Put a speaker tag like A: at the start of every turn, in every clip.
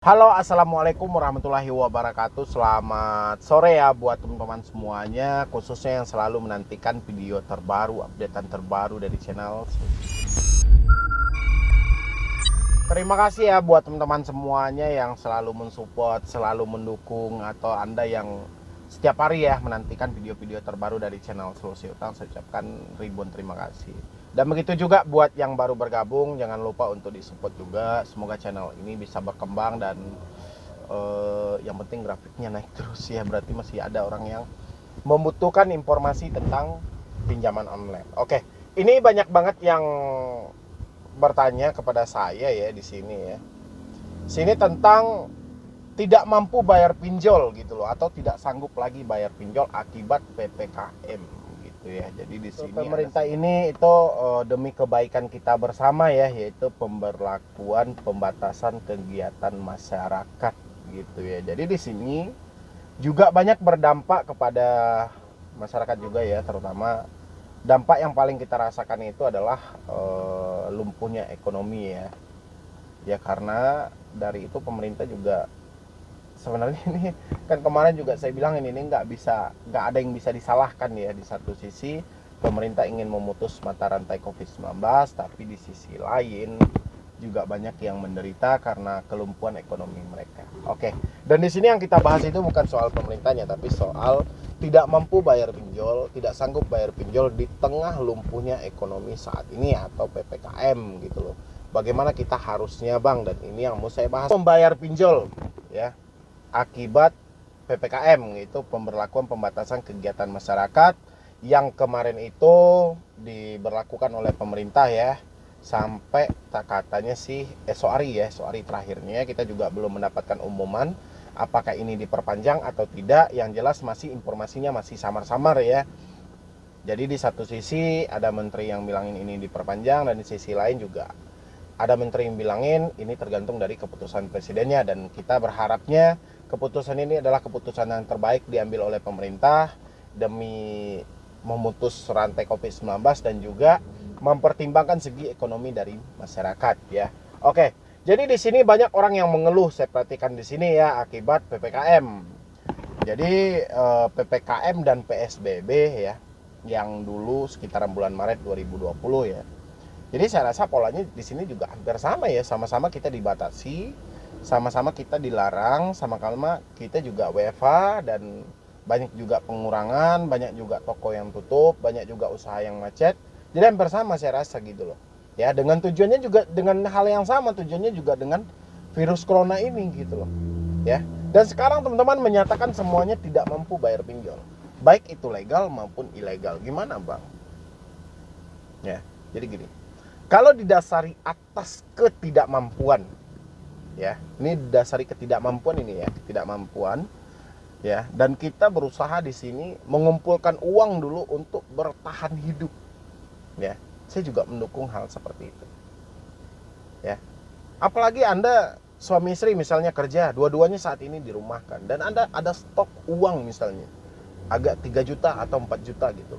A: Halo, assalamualaikum warahmatullahi wabarakatuh. Selamat sore ya buat teman-teman semuanya, khususnya yang selalu menantikan video terbaru, updatean terbaru dari channel. Terima kasih ya buat teman-teman semuanya yang selalu mensupport, selalu mendukung, atau Anda yang setiap hari ya menantikan video-video terbaru dari channel Solusi Utang. Saya ucapkan ribuan terima kasih. Dan begitu juga buat yang baru bergabung, jangan lupa untuk disupport juga. Semoga channel ini bisa berkembang dan yang penting grafiknya naik terus ya. Berarti masih ada orang yang membutuhkan informasi tentang pinjaman online. Oke, ini banyak banget yang bertanya kepada saya ya di sini ya. Sini tentang tidak mampu bayar pinjol gitu loh, atau tidak sanggup lagi bayar pinjol akibat PPKM gitu ya. Jadi di sini pemerintah ini itu demi kebaikan kita bersama ya, yaitu pemberlakuan pembatasan kegiatan masyarakat gitu ya. Jadi di sini juga banyak berdampak kepada masyarakat juga ya, terutama dampak yang paling kita rasakan itu adalah lumpuhnya ekonomi ya. Ya karena dari itu pemerintah juga sebenarnya ini kan kemarin juga saya bilang ini nggak ada yang bisa disalahkan ya. Di satu sisi pemerintah ingin memutus mata rantai COVID-19, tapi di sisi lain juga banyak yang menderita karena kelumpuhan ekonomi mereka. Oke, dan di sini yang kita bahas itu bukan soal pemerintahnya, tapi soal tidak mampu bayar pinjol, tidak sanggup bayar pinjol di tengah lumpuhnya ekonomi saat ini atau PPKM gitu loh. Bagaimana kita harusnya bang, dan ini yang mau saya bahas, membayar pinjol ya akibat PPKM, itu pemberlakuan pembatasan kegiatan masyarakat yang kemarin itu diberlakukan oleh pemerintah ya, sampai katanya sih esok hari terakhirnya. Kita juga belum mendapatkan umuman apakah ini diperpanjang atau tidak. Yang jelas masih informasinya masih samar-samar ya. Jadi di satu sisi ada menteri yang bilangin ini diperpanjang, dan di sisi lain juga ada menteri yang bilangin ini tergantung dari keputusan presidennya. Dan kita berharapnya keputusan ini adalah keputusan yang terbaik diambil oleh pemerintah demi memutus rantai COVID-19 dan juga mempertimbangkan segi ekonomi dari masyarakat ya. Oke, jadi di sini banyak orang yang mengeluh, saya perhatikan di sini ya, akibat PPKM. Jadi PPKM dan PSBB ya, yang dulu sekitaran bulan Maret 2020 ya. Jadi saya rasa polanya di sini juga hampir sama ya, sama-sama kita dibatasi, sama-sama kita dilarang, sama-sama kita juga WFH, dan banyak juga pengurangan, banyak juga toko yang tutup, banyak juga usaha yang macet. Jadi hampir sama saya rasa gitu loh. Ya, dengan tujuannya juga dengan hal yang sama, tujuannya juga dengan virus corona ini gitu loh. Ya. Dan sekarang teman-teman menyatakan semuanya tidak mampu bayar pinjol. Baik itu legal maupun ilegal. Gimana, Bang? Ya. Jadi gini. Kalau didasari atas ketidakmampuan, ya, ini didasari ketidakmampuan ini ya, ketidakmampuan, ya, dan kita berusaha di sini mengumpulkan uang dulu untuk bertahan hidup, ya, saya juga mendukung hal seperti itu, ya. Apalagi Anda suami istri misalnya kerja, dua-duanya saat ini dirumahkan, dan Anda ada stok uang misalnya, agak 3 juta atau 4 juta gitu,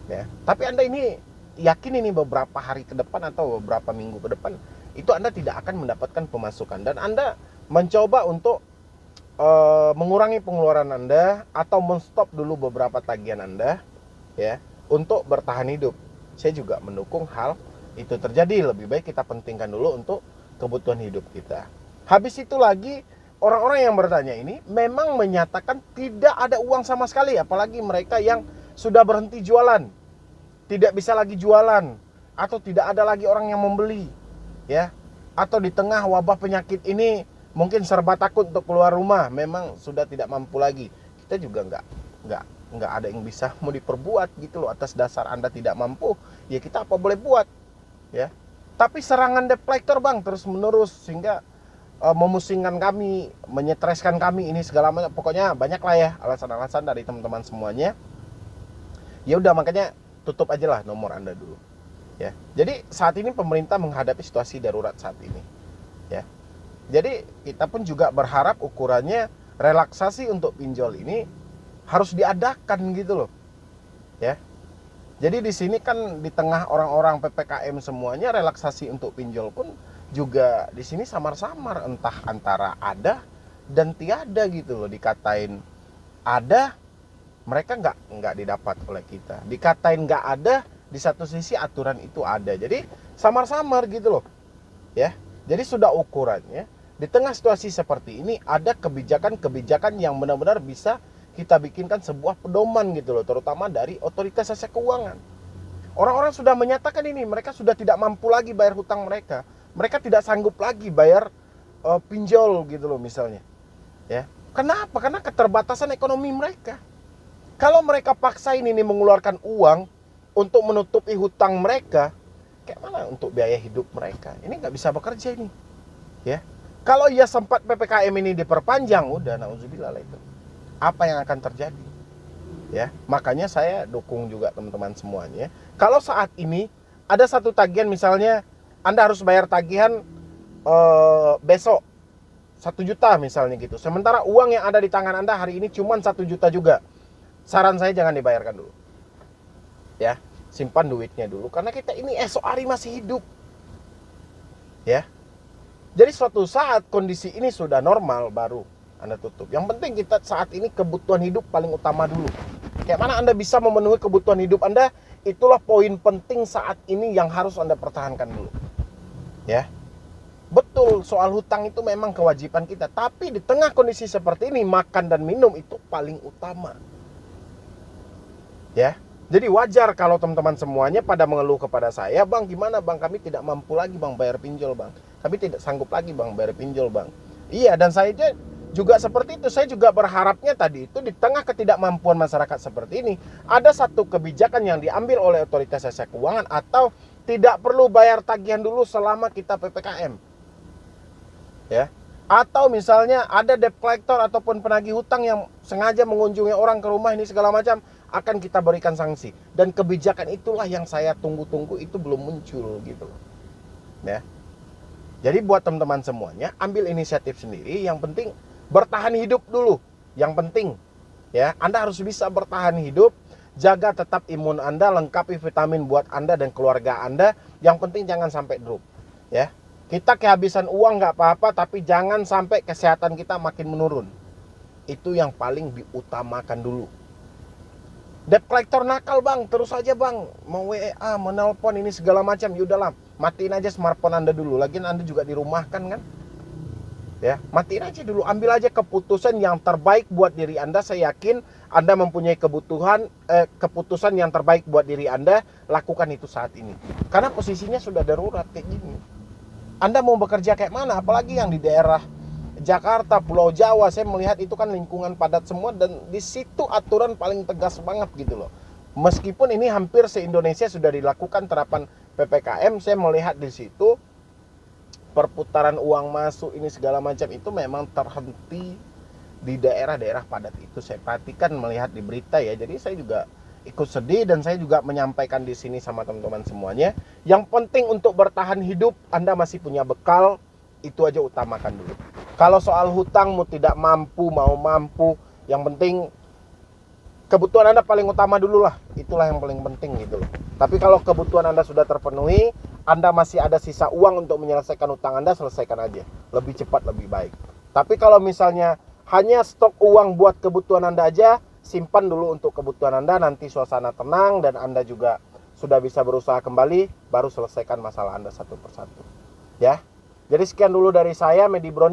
A: ya. Tapi Anda ini yakin ini beberapa hari ke depan atau beberapa minggu ke depan itu Anda tidak akan mendapatkan pemasukan, dan Anda mencoba untuk mengurangi pengeluaran Anda atau menstop dulu beberapa tagihan Anda ya untuk bertahan hidup. Saya juga mendukung hal itu terjadi. Lebih baik kita pentingkan dulu untuk kebutuhan hidup kita. Habis itu lagi orang-orang yang bertanya ini memang menyatakan tidak ada uang sama sekali, apalagi mereka yang sudah berhenti jualan, tidak bisa lagi jualan, atau tidak ada lagi orang yang membeli ya, atau di tengah wabah penyakit ini mungkin serba takut untuk keluar rumah, memang sudah tidak mampu lagi. Kita juga nggak ada yang bisa mau diperbuat gitu loh. Atas dasar Anda tidak mampu, ya kita apa boleh buat ya. Tapi serangan debt collector bang terus menerus, sehingga memusingkan kami, menyetreskan kami, ini segala macam. Pokoknya banyak lah ya alasan-alasan dari teman-teman semuanya. Ya udah, makanya tutup aja lah nomor Anda dulu ya. Jadi saat ini pemerintah menghadapi situasi darurat saat ini ya. Jadi kita pun juga berharap ukurannya relaksasi untuk pinjol ini harus diadakan gitu loh ya. Jadi di sini kan di tengah orang-orang PPKM semuanya, relaksasi untuk pinjol pun juga di sini samar-samar, entah antara ada dan tiada gitu loh. Dikatain ada, mereka nggak didapat oleh kita. Dikatain nggak ada, di satu sisi aturan itu ada. Jadi samar-samar gitu loh, ya. Jadi sudah ukurannya. Di tengah situasi seperti ini ada kebijakan-kebijakan yang benar-benar bisa kita bikinkan sebuah pedoman gitu loh, terutama dari otoritas jasa keuangan. Orang-orang sudah menyatakan ini, mereka sudah tidak mampu lagi bayar hutang mereka. Mereka tidak sanggup lagi bayar pinjol gitu loh misalnya. Ya. Kenapa? Karena keterbatasan ekonomi mereka. Kalau mereka paksain ini mengeluarkan uang untuk menutupi hutang mereka, kayak mana untuk biaya hidup mereka? Ini nggak bisa bekerja ini. Ya. Kalau ia sempat PPKM ini diperpanjang, udah nauzubillah lah itu. Apa yang akan terjadi? Ya, makanya saya dukung juga teman-teman semuanya. Kalau saat ini ada satu tagihan, misalnya Anda harus bayar tagihan besok 1 juta misalnya gitu. Sementara uang yang ada di tangan Anda hari ini cuma 1 juta juga. Saran saya jangan dibayarkan dulu. Ya, simpan duitnya dulu karena kita ini esok hari masih hidup. Ya. Jadi suatu saat kondisi ini sudah normal baru Anda tutup. Yang penting kita saat ini kebutuhan hidup paling utama dulu. Kayak mana Anda bisa memenuhi kebutuhan hidup Anda, itulah poin penting saat ini yang harus Anda pertahankan dulu. Ya. Betul, soal hutang itu memang kewajiban kita, tapi di tengah kondisi seperti ini makan dan minum itu paling utama. Ya. Jadi wajar kalau teman-teman semuanya pada mengeluh kepada saya, "Bang, gimana Bang? Kami tidak mampu lagi Bang bayar pinjol Bang. Kami tidak sanggup lagi Bang bayar pinjol Bang." Iya, dan saya juga seperti itu. Saya juga berharapnya tadi itu di tengah ketidakmampuan masyarakat seperti ini, ada satu kebijakan yang diambil oleh otoritas jasa keuangan atau tidak perlu bayar tagihan dulu selama kita PPKM. Ya. Atau misalnya ada debt collector ataupun penagih hutang yang sengaja mengunjungi orang ke rumah ini segala macam, akan kita berikan sanksi. Dan kebijakan itulah yang saya tunggu-tunggu, itu belum muncul gitu loh. Ya. Jadi buat teman-teman semuanya, ambil inisiatif sendiri. Yang penting bertahan hidup dulu. Yang penting ya, Anda harus bisa bertahan hidup. Jaga tetap imun Anda, lengkapi vitamin buat Anda dan keluarga Anda. Yang penting jangan sampai drop. Ya. Kita kehabisan uang nggak apa-apa, tapi jangan sampai kesehatan kita makin menurun. Itu yang paling diutamakan dulu. Debt collector nakal Bang, terus aja Bang, mau WA, menelpon ini segala macam, yaudahlah, matiin aja smartphone Anda dulu. Lagian Anda juga dirumahkan kan? Ya, matiin aja dulu, ambil aja keputusan yang terbaik buat diri Anda. Saya yakin Anda mempunyai keputusan yang terbaik buat diri Anda, lakukan itu saat ini. Karena posisinya sudah darurat kayak gini. Anda mau bekerja kayak mana? Apalagi yang di daerah Jakarta, Pulau Jawa, saya melihat itu kan lingkungan padat semua dan di situ aturan paling tegas banget gitu loh. Meskipun ini hampir se-Indonesia sudah dilakukan terapan PPKM, saya melihat di situ perputaran uang masuk ini segala macam itu memang terhenti di daerah-daerah padat itu. Saya perhatikan melihat di berita ya. Jadi saya juga ikut sedih dan saya juga menyampaikan di sini sama teman-teman semuanya. Yang penting untuk bertahan hidup, Anda masih punya bekal, itu aja utamakan dulu. Kalau soal hutangmu tidak mampu, mau mampu, yang penting kebutuhan Anda paling utama dulu lah. Itulah yang paling penting gitu loh. Tapi kalau kebutuhan Anda sudah terpenuhi, Anda masih ada sisa uang untuk menyelesaikan hutang Anda, selesaikan aja. Lebih cepat, lebih baik. Tapi kalau misalnya hanya stok uang buat kebutuhan Anda aja, simpan dulu untuk kebutuhan Anda. Nanti suasana tenang dan Anda juga sudah bisa berusaha kembali, baru selesaikan masalah Anda satu persatu. Ya. Jadi sekian dulu dari saya, Medi Broni.